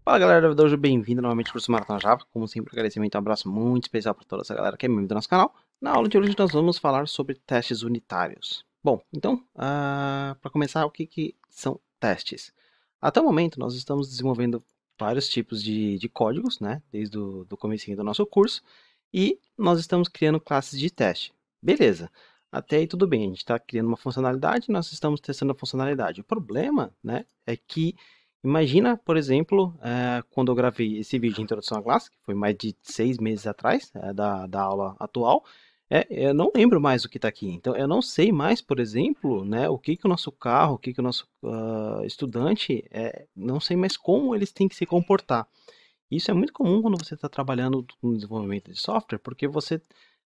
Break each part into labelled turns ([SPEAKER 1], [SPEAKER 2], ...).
[SPEAKER 1] Fala galera do Dojo, bem-vindo novamente ao curso Maratona Java. Como sempre, agradecimento e um abraço muito especial para toda essa galera que é membro do nosso canal. Na aula de hoje nós vamos falar sobre testes unitários. Bom, então, para começar, o que são testes? Até o momento nós estamos desenvolvendo vários tipos de códigos, né, desde o comecinho do nosso curso, e nós estamos criando classes de teste. Beleza, até aí tudo bem, a gente está criando uma funcionalidade, nós estamos testando a funcionalidade. O problema, né, é que imagina, por exemplo, quando eu gravei esse vídeo de introdução à classe, que foi mais de 6 meses atrás, da aula atual, eu não lembro mais o que está aqui. Então, eu não sei mais, por exemplo, né, o que o nosso carro, o que o nosso estudante, não sei mais como eles têm que se comportar. Isso é muito comum quando você está trabalhando no desenvolvimento de software, porque você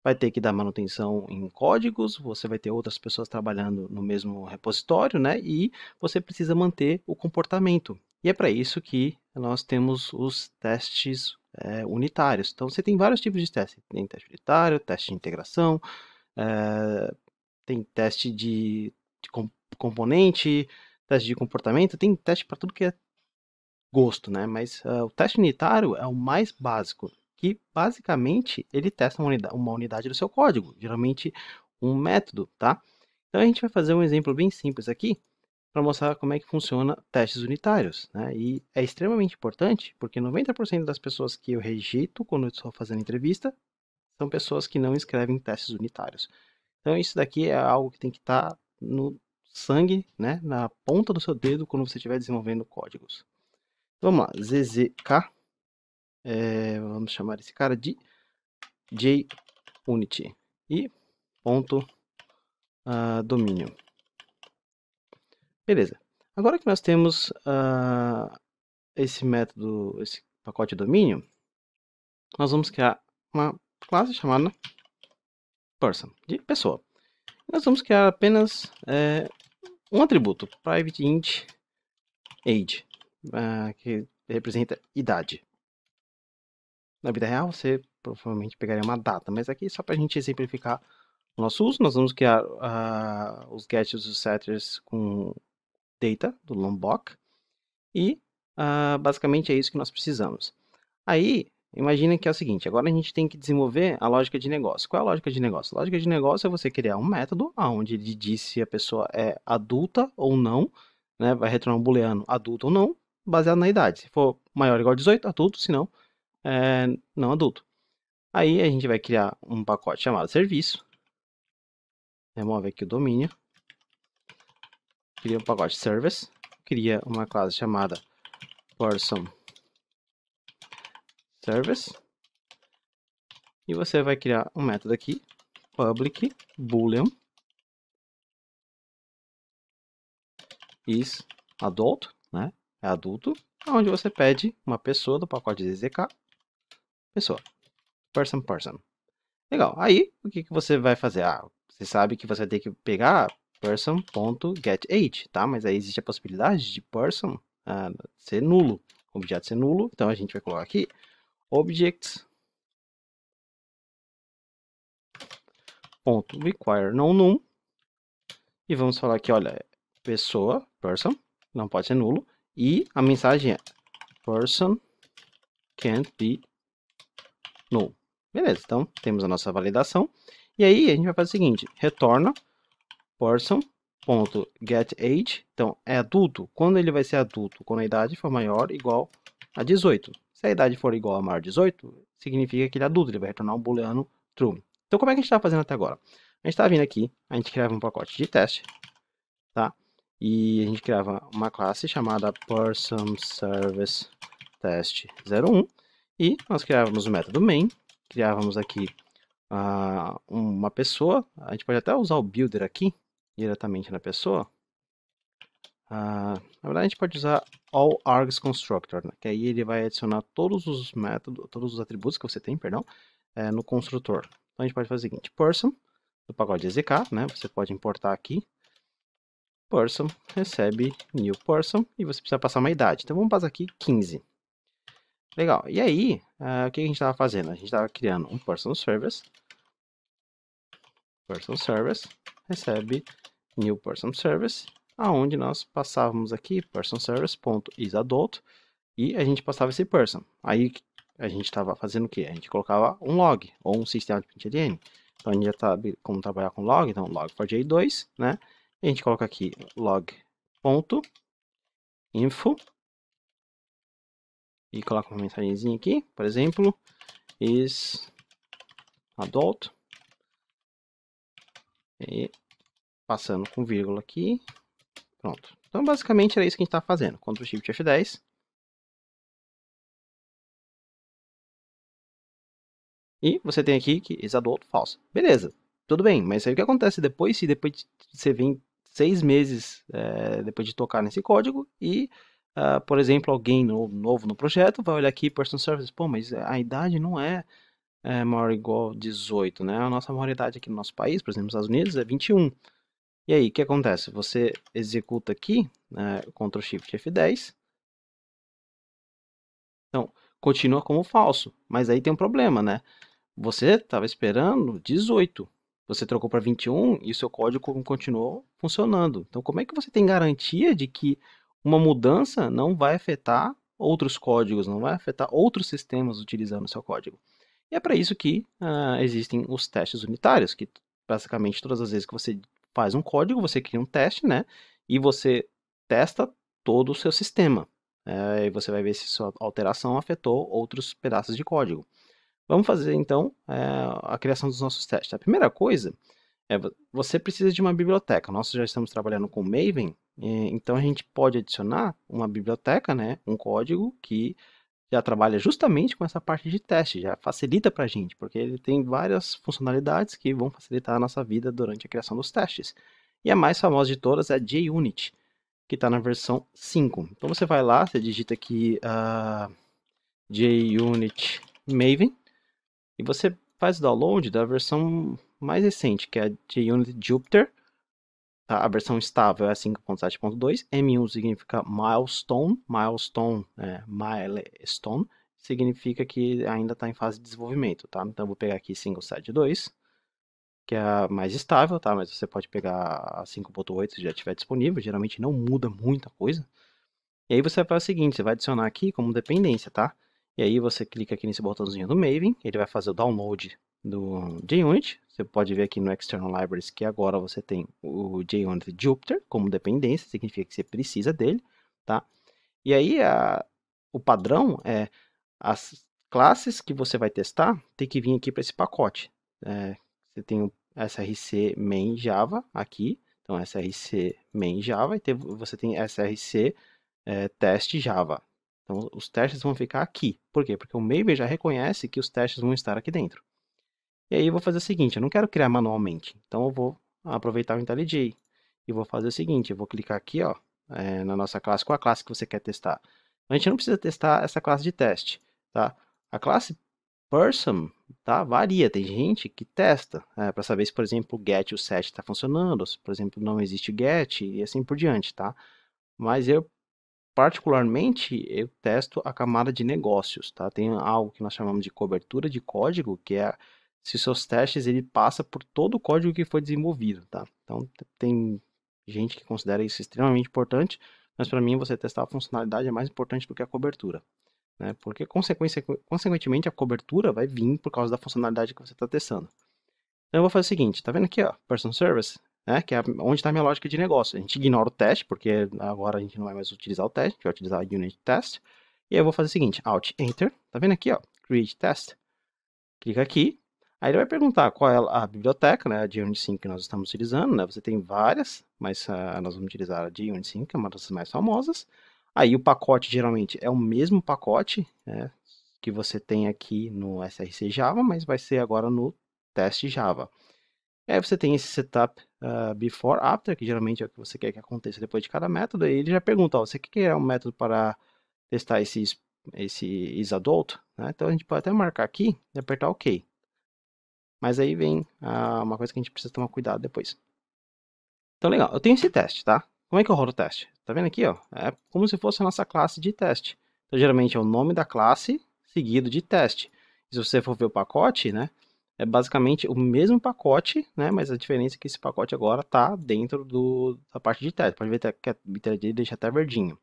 [SPEAKER 1] vai ter que dar manutenção em códigos, você vai ter outras pessoas trabalhando no mesmo repositório, né? E você precisa manter o comportamento. E é para isso que nós temos os testes unitários. Então você tem vários tipos de testes. Tem teste unitário, teste de integração, eh, tem teste de componente, teste de comportamento, tem teste para tudo que é gosto, né? Mas o teste unitário é o mais básico, que basicamente ele testa uma unidade do seu código, geralmente um método, tá? Então a gente vai fazer um exemplo bem simples aqui para mostrar como é que funciona testes unitários, né? E é extremamente importante porque 90% das pessoas que eu rejeito quando eu estou fazendo entrevista são pessoas que não escrevem testes unitários. Então isso daqui é algo que tem que estar no sangue, né? Na ponta do seu dedo quando você estiver desenvolvendo códigos. Vamos lá, ZZK, vamos chamar esse cara de JUnity e ponto domínio. Beleza. Agora que nós temos esse método, esse pacote domínio, nós vamos criar uma classe chamada person, de pessoa. Nós vamos criar apenas um atributo, private int age, que representa idade. Na vida real, você provavelmente pegaria uma data, mas aqui só para a gente exemplificar o nosso uso, nós vamos criar os gets e os setters com data do Lombok e basicamente é isso que nós precisamos. Aí, imagina que é o seguinte, agora a gente tem que desenvolver a lógica de negócio. Qual é a lógica de negócio? A lógica de negócio é você criar um método onde ele diz se a pessoa é adulta ou não, né? Vai retornar um booleano adulto ou não, baseado na idade. Se for maior ou igual a 18, adulto, se não, não adulto. Aí a gente vai criar um pacote chamado serviço, remove aqui o domínio, cria um pacote service, cria uma classe chamada person service e você vai criar um método aqui, public boolean is adult, né? É adulto, onde você pede uma pessoa do pacote ZZK, pessoa, person. Legal. Aí, o que você vai fazer? Você sabe que você vai ter que pegar person.getAge, tá? Mas aí existe a possibilidade de person ser nulo, objeto ser nulo. Então a gente vai colocar aqui objects.require non-num e vamos falar aqui, olha, pessoa, person, não pode ser nulo, e a mensagem é person can't be null. Beleza, então temos a nossa validação. E aí a gente vai fazer o seguinte, retorna person.getAge, então é adulto. Quando ele vai ser adulto? Quando a idade for maior ou igual a 18. Se a idade for igual a maior de 18, significa que ele é adulto, ele vai retornar um booleano true. Então como é que a gente está fazendo até agora? A gente está vindo aqui, a gente criava um pacote de teste, tá? E a gente criava uma classe chamada personServiceTest01 e nós criávamos o método main, criávamos aqui uma pessoa, a gente pode até usar o builder aqui, diretamente na pessoa. Na verdade a gente pode usar allArgsConstructor, né? Que aí ele vai adicionar todos os métodos, todos os atributos que você tem, perdão, no construtor. Então a gente pode fazer o seguinte, person, do pacote exk, né? Você pode importar aqui, person, recebe new person, e você precisa passar uma idade. Então vamos passar aqui 15. Legal, e aí, o que a gente estava fazendo? A gente estava criando um person service recebe new person service, aonde nós passávamos aqui person service.isAdult e a gente passava esse person. Aí a gente estava fazendo o quê? A gente colocava um log ou um system.println. Então a gente já sabe como trabalhar com log, então log for j2, né? E a gente coloca aqui log.info e coloca uma mensagenzinha aqui, por exemplo, is adult, e passando com vírgula aqui, pronto. Então basicamente era isso que a gente está fazendo, Ctrl Shift F10. E você tem aqui que is adult false. Beleza, tudo bem, mas aí o que acontece depois, se depois você vem 6 meses depois de tocar nesse código e, por exemplo, alguém novo no projeto vai olhar aqui, person service, pô, mas a idade não é maior ou igual a 18, né? A nossa maioridade aqui no nosso país, por exemplo, nos Estados Unidos, é 21. E aí, o que acontece? Você executa aqui, Ctrl Shift F10. Então, continua como falso, mas aí tem um problema, né? Você estava esperando 18. Você trocou para 21 e o seu código continuou funcionando. Então, como é que você tem garantia de que uma mudança não vai afetar outros códigos, não vai afetar outros sistemas utilizando o seu código? E é para isso que existem os testes unitários, que basicamente todas as vezes que você faz um código, você cria um teste, né? E você testa todo o seu sistema. E você vai ver se sua alteração afetou outros pedaços de código. Vamos fazer então a criação dos nossos testes. A primeira coisa é você precisa de uma biblioteca. Nós já estamos trabalhando com Maven, então a gente pode adicionar uma biblioteca, né? Um código que já trabalha justamente com essa parte de teste, já facilita para a gente, porque ele tem várias funcionalidades que vão facilitar a nossa vida durante a criação dos testes. E a mais famosa de todas é a JUnit, que está na versão 5. Então você vai lá, você digita aqui JUnit Maven, e você faz o download da versão mais recente, que é a JUnit Jupyter. Tá? A versão estável é a 5.7.2. M1 significa milestone. Milestone, milestone, significa que ainda está em fase de desenvolvimento. Tá? Então, eu vou pegar aqui 5.7.2, que é a mais estável, tá? Mas você pode pegar a 5.8 se já estiver disponível. Geralmente não muda muita coisa. E aí você faz o seguinte, você vai adicionar aqui como dependência, tá? E aí você clica aqui nesse botãozinho do Maven, ele vai fazer o download do JUnit. Você pode ver aqui no External Libraries que agora você tem o JUnit Jupyter como dependência, significa que você precisa dele, tá? E aí o padrão é as classes que você vai testar tem que vir aqui para esse pacote. Você tem o src main java aqui, então src main java, e você tem src teste Java. Então, os testes vão ficar aqui. Por quê? Porque o Maven já reconhece que os testes vão estar aqui dentro. E aí eu vou fazer o seguinte, eu não quero criar manualmente. Então, eu vou aproveitar o IntelliJ. E vou fazer o seguinte, eu vou clicar aqui, ó, na nossa classe, qual a classe que você quer testar. A gente não precisa testar essa classe de teste, tá? A classe person, tá? Varia, tem gente que testa, para saber se, por exemplo, o get e o set está funcionando, se, por exemplo, não existe get e assim por diante, tá? Mas eu particularmente, eu testo a camada de negócios, tá? Tem algo que nós chamamos de cobertura de código, que é se os seus testes ele passa por todo o código que foi desenvolvido, tá? Então, tem gente que considera isso extremamente importante, mas para mim você testar a funcionalidade é mais importante do que a cobertura, né? Porque consequentemente a cobertura vai vir por causa da funcionalidade que você está testando. Então eu vou fazer o seguinte, tá vendo aqui, ó, Person Service, né, que é onde está a minha lógica de negócio. A gente ignora o teste, porque agora a gente não vai mais utilizar o teste, a gente vai utilizar o Unit Test. E aí eu vou fazer o seguinte, Alt, Enter, tá vendo aqui, ó, Create Test. Clica aqui, aí ele vai perguntar qual é a biblioteca, né, a JUnit 5 que nós estamos utilizando, né, você tem várias, mas nós vamos utilizar a JUnit 5, que é uma das mais famosas. Aí o pacote geralmente é o mesmo pacote, né, que você tem aqui no src Java, mas vai ser agora no teste Java. E aí você tem esse setup before, after, que geralmente é o que você quer que aconteça depois de cada método. E ele já pergunta, ó, você quer criar um método para testar esse isAdult? Né? Então a gente pode até marcar aqui e apertar OK. Mas aí vem uma coisa que a gente precisa tomar cuidado depois. Então legal, eu tenho esse teste, tá? Como é que eu rodo o teste? Tá vendo aqui, ó? É como se fosse a nossa classe de teste. Então geralmente é o nome da classe seguido de teste. E se você for ver o pacote, né? É basicamente o mesmo pacote, né? Mas a diferença é que esse pacote agora está dentro da parte de teste. Pode ver que a letra dele deixa até verdinho.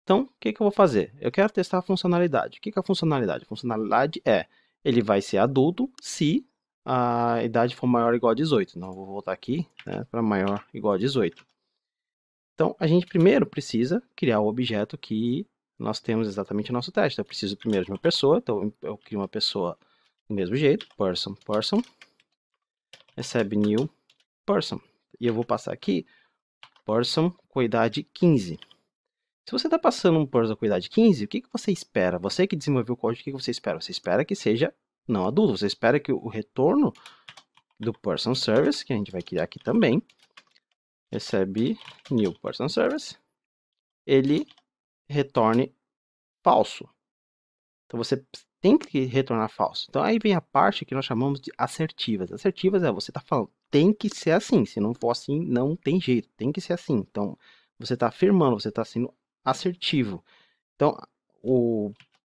[SPEAKER 1] Então, o que eu vou fazer? Eu quero testar a funcionalidade. O que é a funcionalidade? A funcionalidade é, ele vai ser adulto se a idade for maior ou igual a 18. Então, eu vou voltar aqui, né, para maior ou igual a 18. Então, a gente primeiro precisa criar o objeto que nós temos exatamente o nosso teste. Eu preciso primeiro de uma pessoa, então eu crio uma pessoa do mesmo jeito, person, recebe new person. E eu vou passar aqui, person com idade 15. Se você está passando um person com idade 15, o que você espera? Você que desenvolveu o código, o que você espera? Você espera que seja não adulto, você espera que o retorno do person service, que a gente vai criar aqui também, recebe new person service, ele retorne falso. Então você tem que retornar falso. Então aí vem a parte que nós chamamos de assertivas. Assertivas é você está falando, tem que ser assim. Se não for assim, não tem jeito. Tem que ser assim. Então você está afirmando, você está sendo assertivo. Então o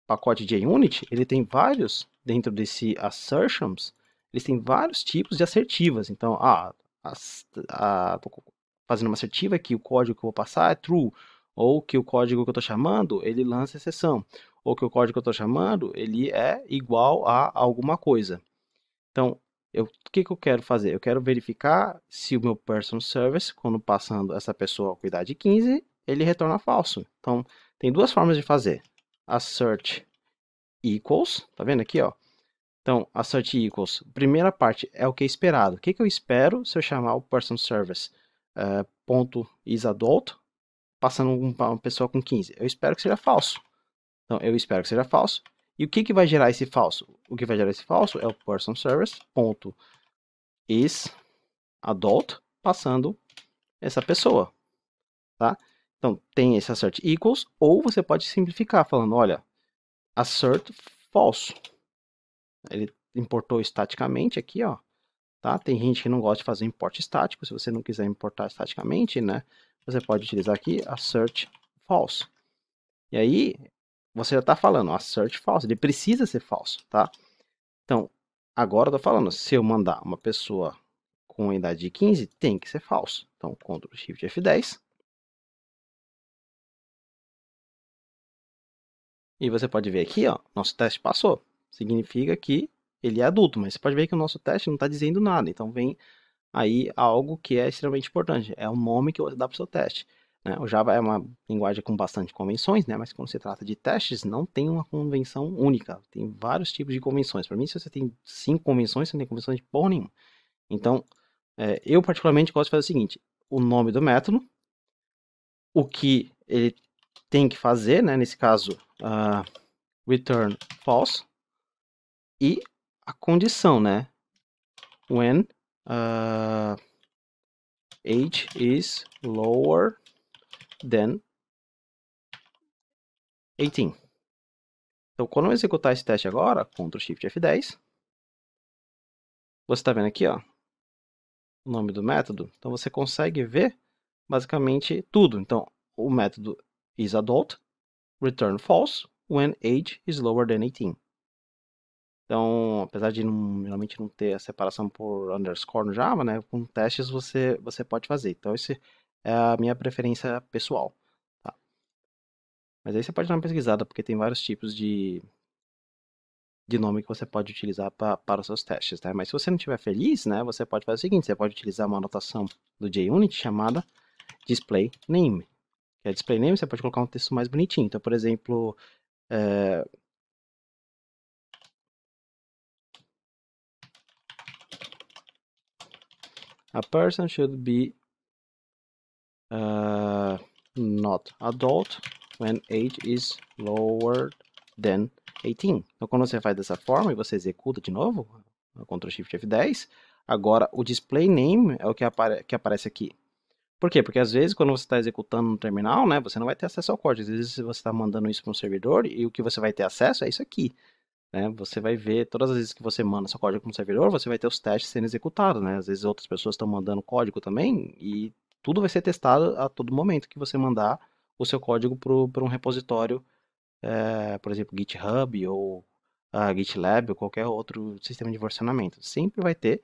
[SPEAKER 1] pacote de JUnit, ele tem vários, dentro desse assertions, eles têm vários tipos de assertivas. Então, tô fazendo uma assertiva que o código que eu vou passar é true, ou que o código que eu estou chamando, ele lança exceção, ou que o código que eu estou chamando, ele é igual a alguma coisa. Então, o que eu quero fazer? Eu quero verificar se o meu person service, quando passando essa pessoa com idade 15, ele retorna falso. Então, tem duas formas de fazer. Assert equals, tá vendo aqui, ó? Então, assert equals, primeira parte é o que é esperado. O que eu espero se eu chamar o person service ponto isAdult, passando uma pessoa com 15? Eu espero que seja falso. Então, eu espero que seja falso. E o que vai gerar esse falso? O que vai gerar esse falso é o person service ponto isAdult, passando essa pessoa, tá? Então, tem esse assert equals, ou você pode simplificar falando, olha, assert false. Ele importou estaticamente aqui, ó, tá? Tem gente que não gosta de fazer import estático. Se você não quiser importar estaticamente, né, você pode utilizar aqui assert false. E aí, você já está falando assert false, ele precisa ser falso, tá? Então, agora eu tô falando, se eu mandar uma pessoa com a idade de 15, tem que ser falso. Então, Ctrl Shift F10. E você pode ver aqui, ó, nosso teste passou. Significa que ele é adulto, mas você pode ver que o nosso teste não está dizendo nada. Então, vem aí algo que é extremamente importante, é o nome que você dá para o seu teste. Né? O Java é uma linguagem com bastante convenções, né? Mas quando se trata de testes, não tem uma convenção única, tem vários tipos de convenções. Para mim, se você tem 5 convenções, você não tem convenção de porra nenhuma. Então, eu particularmente gosto de fazer o seguinte, o nome do método, o que ele tem que fazer, né? Nesse caso, return false, e a condição, né? When age is lower than 18. Então, quando eu executar esse teste agora, Ctrl Shift F10, você está vendo aqui, ó, o nome do método. Então, você consegue ver basicamente tudo. Então, o método isAdult, return false, when age is lower than 18. Então, apesar de geralmente não ter a separação por underscore no Java, né, com testes você pode fazer. Então, essa é a minha preferência pessoal. Tá? Mas aí você pode dar uma pesquisada, porque tem vários tipos de nome que você pode utilizar para os seus testes, né? Mas se você não estiver feliz, né, você pode fazer o seguinte, você pode utilizar uma anotação do JUnit chamada display name. Que é display name, você pode colocar um texto mais bonitinho. Então, por exemplo, a person should be not adult when age is lower than 18. Então, quando você faz dessa forma e você executa de novo, Ctrl Shift F10, agora o display name é o que aparece aqui. Por quê? Porque às vezes quando você está executando no terminal, né, você não vai ter acesso ao código. Às vezes você está mandando isso para um servidor e o que você vai ter acesso é isso aqui. Né? Você vai ver, todas as vezes que você manda seu código para um servidor, você vai ter os testes sendo executados. Né? Às vezes outras pessoas estão mandando código também e tudo vai ser testado a todo momento que você mandar o seu código para um repositório, por exemplo, GitHub ou GitLab ou qualquer outro sistema de versionamento. Sempre vai ter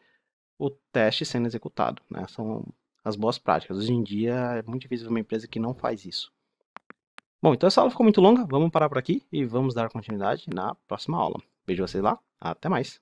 [SPEAKER 1] o teste sendo executado. Né? São as boas práticas. Hoje em dia é muito difícil ver uma empresa que não faz isso. Bom, então essa aula ficou muito longa, vamos parar por aqui e vamos dar continuidade na próxima aula. Vejo vocês lá, até mais!